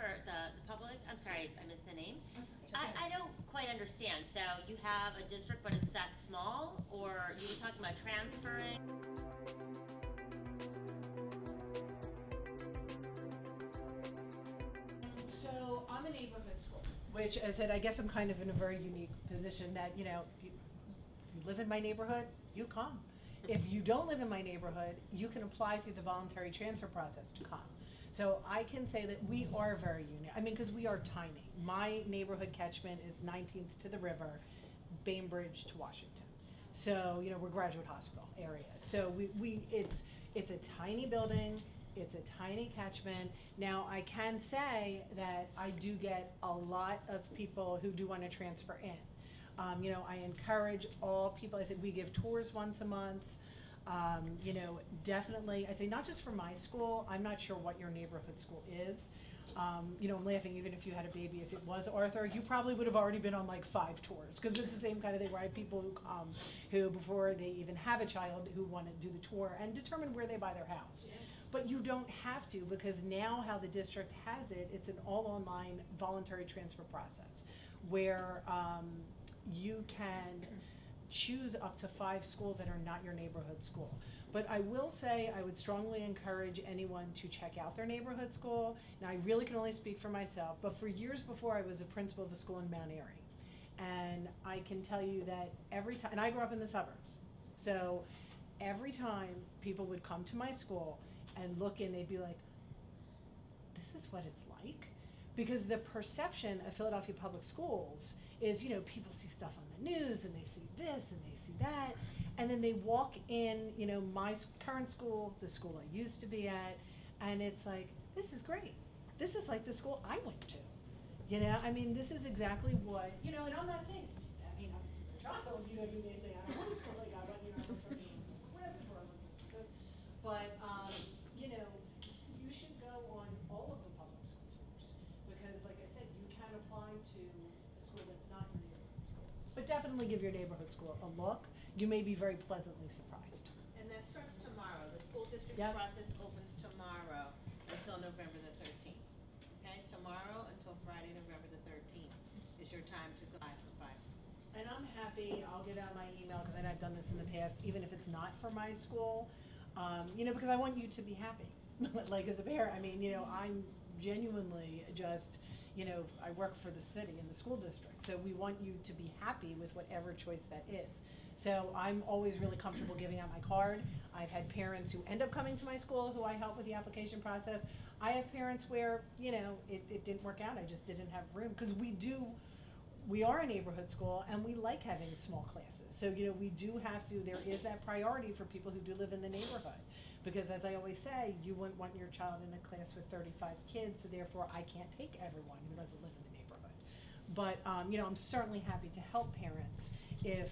for the public, I'm sorry, I missed the name. I don't quite understand. So you have a district, but it's that small, or you were talking about transferring? So I'm a neighborhood school, which, as I said, I guess I'm kind of in a very unique position that, if you live in my neighborhood, you come. If you don't live in my neighborhood, you can apply through the voluntary transfer process to come. So I can say that we are very unique. I mean, because we are tiny. My neighborhood catchment is 19th to the river, Bainbridge to Washington. So, we're Graduate Hospital area. So it's a tiny building, it's a tiny catchment. Now, I can say that I do get a lot of people who do want to transfer in. I encourage all people. I said we give tours once a month. Definitely, I'd say not just for my school. I'm not sure what your neighborhood school is. I'm laughing, even if you had a baby, if it was Arthur, you probably would have already been on like 5 tours, because it's the same kind of thing where I have people who come who, before they even have a child, who want to do the tour and determine where they buy their house. Yeah. But you don't have to, because now how the district has it, it's an all online voluntary transfer process where you can choose up to 5 schools that are not your neighborhood school. But I will say I would strongly encourage anyone to check out their neighborhood school. Now, I really can only speak for myself, but for years before, I was a principal of a school in Mount Airy. And I can tell you that every time, and I grew up in the suburbs, so every time people would come to my school and look in, they'd be like, this is what it's like? Because the perception of Philadelphia Public Schools is, people see stuff on the news and they see this and they see that, and then they walk in, my current school, the school I used to be at, and it's like, this is great. This is like the school I went to. This is exactly what, and I'm not saying, I'm a child, you may say, I don't want to school like I went, I went something aggressive or I went something this. But, you should go on all of the public school tours, because like I said, you can apply to a school that's not your neighborhood school. But definitely give your neighborhood school a look. You may be very pleasantly surprised. And that starts tomorrow. The school district's Yep. process opens tomorrow until November the 13th. Okay, tomorrow until Friday, November the 13th is your time to apply for 5 schools. And I'm happy, I'll give out my email, because I've done this in the past, even if it's not for my school, because I want you to be happy. Like, as a parent, I'm genuinely just, I work for the city and the school district, so we want you to be happy with whatever choice that is. So I'm always really comfortable giving out my card. I've had parents who end up coming to my school who I help with the application process. I have parents where, it didn't work out, I just didn't have room, because we are a neighborhood school and we like having small classes. So, we do have to, there is that priority for people who do live in the neighborhood. Because as I always say, you wouldn't want your child in a class with 35 kids, so therefore I can't take everyone who doesn't live in the neighborhood. But, I'm certainly happy to help parents if,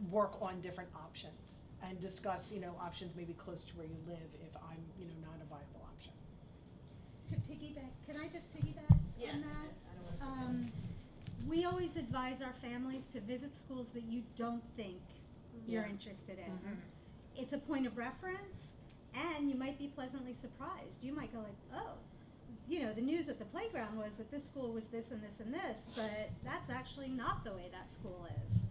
work on different options and discuss, options maybe close to where you live if I'm, not a viable option. To piggyback, can I just piggyback Yeah. on that? I don't want to forget. We always advise our families to visit schools that you don't think you're Yeah. interested in. Mhm. It's a point of reference, and you might be pleasantly surprised. You might go like, oh, the news at the playground was that this school was this and this and this, but that's actually not the way that school is.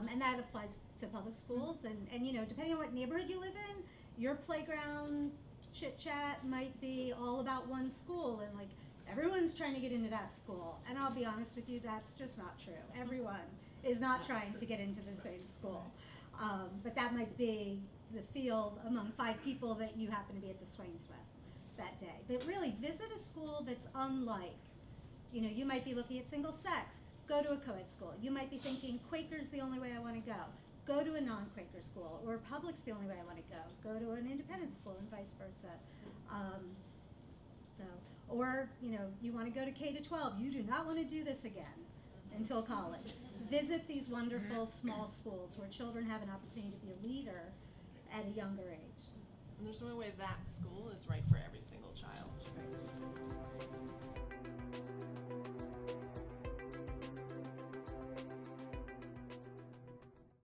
And that applies to public schools, and depending on what neighborhood you live in, your playground chit chat might be all about one school, and like everyone's trying to get into that school. And I'll be honest with you, that's just not true. Everyone is not trying to get into the same school. But that might be the field among 5 people that you happen to be at the swings with that day. But really, visit a school that's unlike. You might be looking at single sex. Go to a co-ed school. You might be thinking Quaker's the only way I want to go. Go to a non-Quaker school, or public's the only way I want to go. Go to an independent school, and vice versa. Or you want to go to K-12. You do not want to do this again until college. Visit these wonderful small schools where children have an opportunity to be a leader at a younger age. And there's no way that school is right for every single child.